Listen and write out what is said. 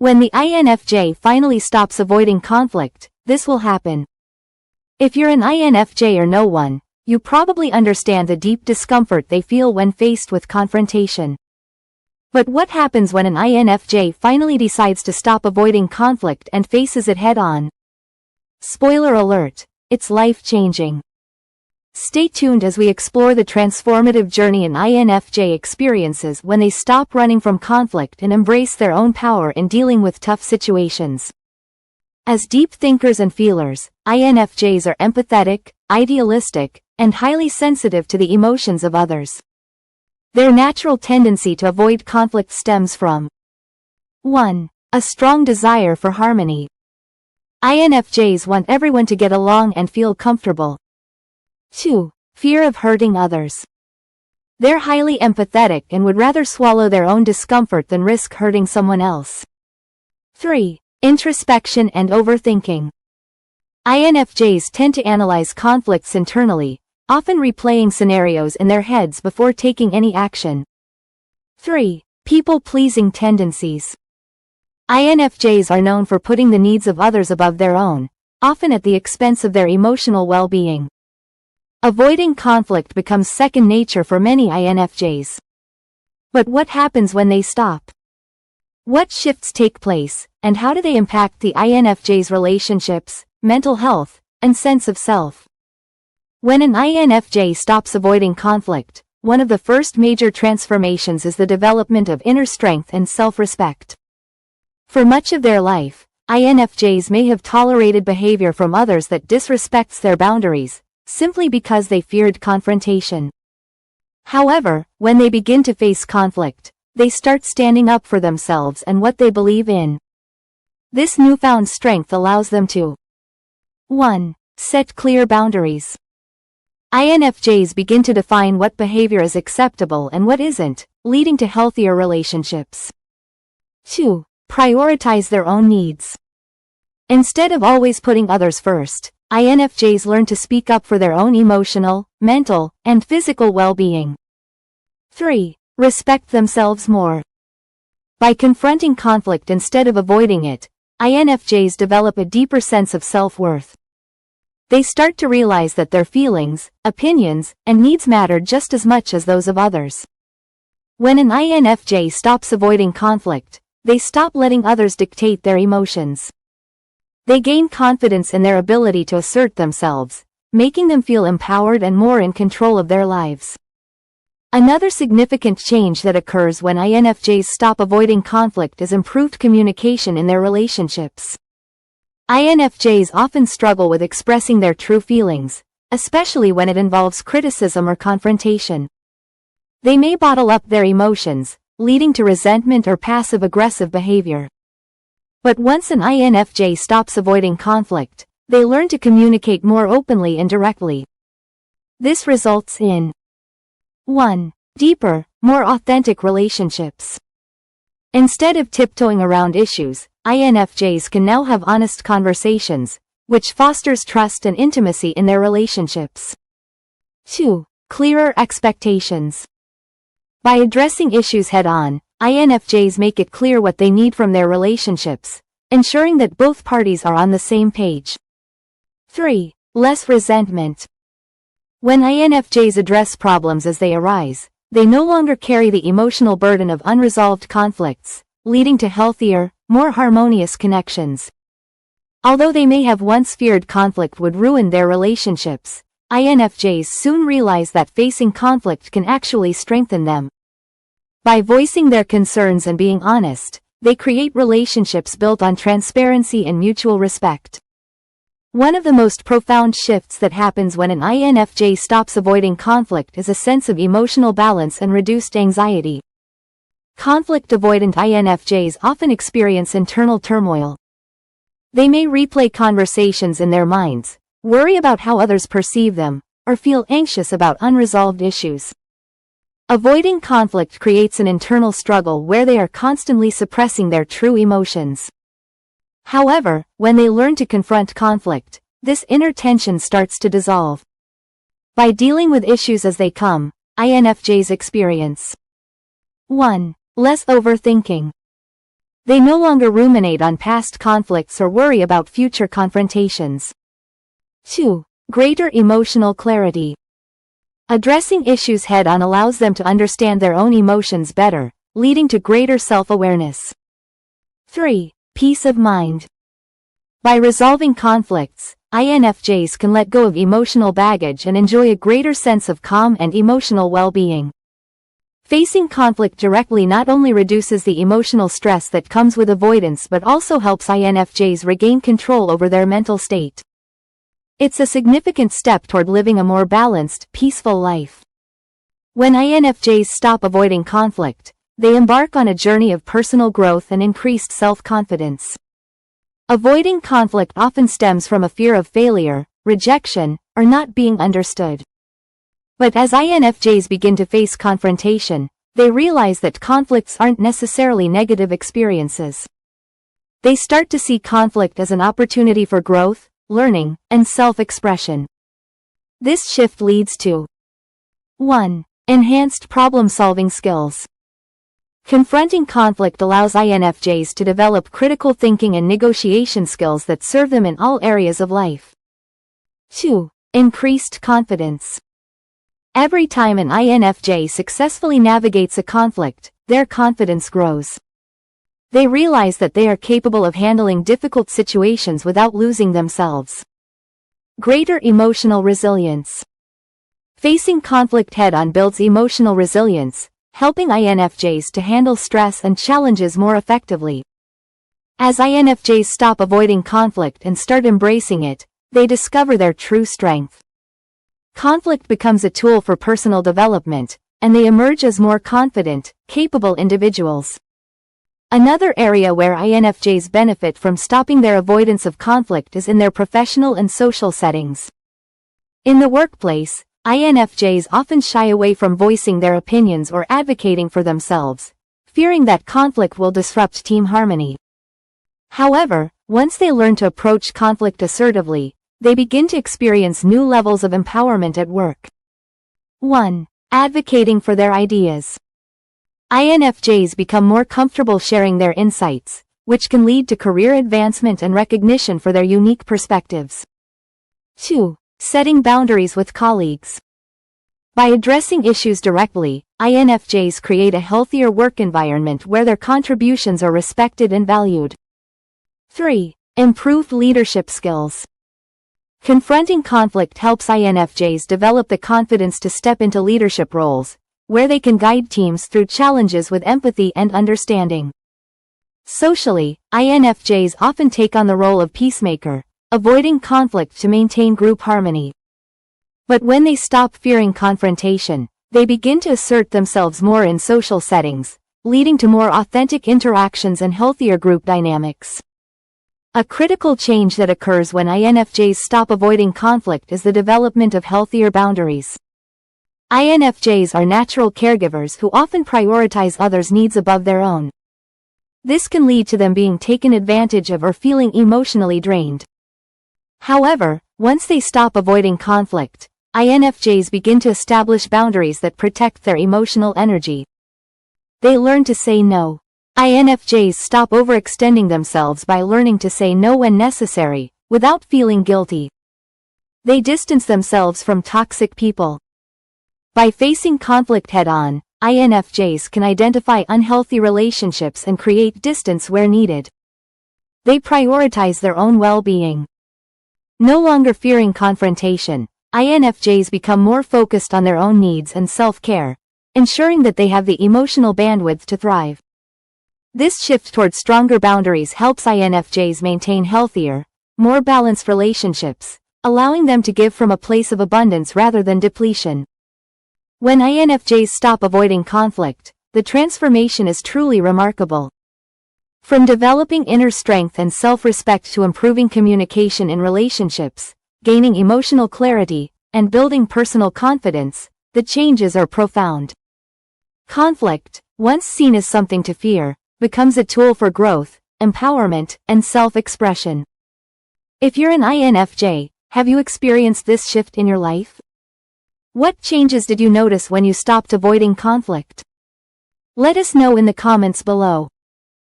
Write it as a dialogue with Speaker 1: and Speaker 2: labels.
Speaker 1: When the INFJ finally stops avoiding conflict, this will happen. If you're an INFJ or no one, you probably understand the deep discomfort they feel when faced with confrontation. But what happens when an INFJ finally decides to stop avoiding conflict and faces it head-on? Spoiler alert, it's life-changing. Stay tuned as we explore the transformative journey an INFJ experiences when they stop running from conflict and embrace their own power in dealing with tough situations. As deep thinkers and feelers, INFJs are empathetic, idealistic, and highly sensitive to the emotions of others. Their natural tendency to avoid conflict stems from 1. A strong desire for harmony. INFJs want everyone to get along and feel comfortable. 2. Fear of hurting others. They're highly empathetic and would rather swallow their own discomfort than risk hurting someone else. 3. Introspection and overthinking. INFJs tend to analyze conflicts internally, often replaying scenarios in their heads before taking any action. 3. People-pleasing tendencies. INFJs are known for putting the needs of others above their own, often at the expense of their emotional well-being. Avoiding conflict becomes second nature for many INFJs. But what happens when they stop? What shifts take place, and how do they impact the INFJ's relationships, mental health, and sense of self? When an INFJ stops avoiding conflict, one of the first major transformations is the development of inner strength and self-respect. For much of their life, INFJs may have tolerated behavior from others that disrespects their boundaries, simply because they feared confrontation. However, when they begin to face conflict, they start standing up for themselves and what they believe in. This newfound strength allows them to 1. Set clear boundaries. INFJs begin to define what behavior is acceptable and what isn't, leading to healthier relationships. 2. Prioritize their own needs. Instead of always putting others first, INFJs learn to speak up for their own emotional, mental, and physical well-being. 3. Respect themselves more. By confronting conflict instead of avoiding it, INFJs develop a deeper sense of self-worth. They start to realize that their feelings, opinions, and needs matter just as much as those of others. When an INFJ stops avoiding conflict, they stop letting others dictate their emotions. They gain confidence in their ability to assert themselves, making them feel empowered and more in control of their lives. Another significant change that occurs when INFJs stop avoiding conflict is improved communication in their relationships. INFJs often struggle with expressing their true feelings, especially when it involves criticism or confrontation. They may bottle up their emotions, leading to resentment or passive-aggressive behavior. But once an INFJ stops avoiding conflict, they learn to communicate more openly and directly. This results in 1. Deeper, more authentic relationships. Instead of tiptoeing around issues, INFJs can now have honest conversations, which fosters trust and intimacy in their relationships. 2. Clearer expectations. By addressing issues head-on, INFJs make it clear what they need from their relationships, ensuring that both parties are on the same page. 3. Less resentment. When INFJs address problems as they arise, they no longer carry the emotional burden of unresolved conflicts, leading to healthier, more harmonious connections. Although they may have once feared conflict would ruin their relationships, INFJs soon realize that facing conflict can actually strengthen them. By voicing their concerns and being honest, they create relationships built on transparency and mutual respect. One of the most profound shifts that happens when an INFJ stops avoiding conflict is a sense of emotional balance and reduced anxiety. Conflict-avoidant INFJs often experience internal turmoil. They may replay conversations in their minds, worry about how others perceive them, or feel anxious about unresolved issues. Avoiding conflict creates an internal struggle where they are constantly suppressing their true emotions. However, when they learn to confront conflict, this inner tension starts to dissolve. By dealing with issues as they come, INFJs experience 1. Less overthinking. They no longer ruminate on past conflicts or worry about future confrontations. 2. Greater emotional clarity. Addressing issues head-on allows them to understand their own emotions better, leading to greater self-awareness. 3. Peace of mind. By resolving conflicts, INFJs can let go of emotional baggage and enjoy a greater sense of calm and emotional well-being. Facing conflict directly not only reduces the emotional stress that comes with avoidance but also helps INFJs regain control over their mental state. It's a significant step toward living a more balanced, peaceful life. When INFJs stop avoiding conflict, they embark on a journey of personal growth and increased self-confidence. Avoiding conflict often stems from a fear of failure, rejection, or not being understood. But as INFJs begin to face confrontation, they realize that conflicts aren't necessarily negative experiences. They start to see conflict as an opportunity for growth, learning, and self-expression. This shift leads to 1. Enhanced problem-solving skills. Confronting conflict allows INFJs to develop critical thinking and negotiation skills that serve them in all areas of life. 2. Increased confidence. Every time an INFJ successfully navigates a conflict, their confidence grows. They realize that they are capable of handling difficult situations without losing themselves. Greater emotional resilience. Facing conflict head-on builds emotional resilience, helping INFJs to handle stress and challenges more effectively. As INFJs stop avoiding conflict and start embracing it, they discover their true strength. Conflict becomes a tool for personal development, and they emerge as more confident, capable individuals. Another area where INFJs benefit from stopping their avoidance of conflict is in their professional and social settings. In the workplace, INFJs often shy away from voicing their opinions or advocating for themselves, fearing that conflict will disrupt team harmony. However, once they learn to approach conflict assertively, they begin to experience new levels of empowerment at work. 1. Advocating for their ideas. INFJs become more comfortable sharing their insights, which can lead to career advancement and recognition for their unique perspectives. 2. Setting boundaries with colleagues. By addressing issues directly, INFJs create a healthier work environment where their contributions are respected and valued. 3. Improved leadership skills. Confronting conflict helps INFJs develop the confidence to step into leadership roles, where they can guide teams through challenges with empathy and understanding. Socially, INFJs often take on the role of peacemaker, avoiding conflict to maintain group harmony. But when they stop fearing confrontation, they begin to assert themselves more in social settings, leading to more authentic interactions and healthier group dynamics. A critical change that occurs when INFJs stop avoiding conflict is the development of healthier boundaries. INFJs are natural caregivers who often prioritize others' needs above their own. This can lead to them being taken advantage of or feeling emotionally drained. However, once they stop avoiding conflict, INFJs begin to establish boundaries that protect their emotional energy. They learn to say no. INFJs stop overextending themselves by learning to say no when necessary, without feeling guilty. They distance themselves from toxic people. By facing conflict head-on, INFJs can identify unhealthy relationships and create distance where needed. They prioritize their own well-being. No longer fearing confrontation, INFJs become more focused on their own needs and self-care, ensuring that they have the emotional bandwidth to thrive. This shift toward stronger boundaries helps INFJs maintain healthier, more balanced relationships, allowing them to give from a place of abundance rather than depletion. When INFJs stop avoiding conflict, the transformation is truly remarkable. From developing inner strength and self-respect to improving communication in relationships, gaining emotional clarity, and building personal confidence, the changes are profound. Conflict, once seen as something to fear, becomes a tool for growth, empowerment, and self-expression. If you're an INFJ, have you experienced this shift in your life? What changes did you notice when you stopped avoiding conflict? Let us know in the comments below.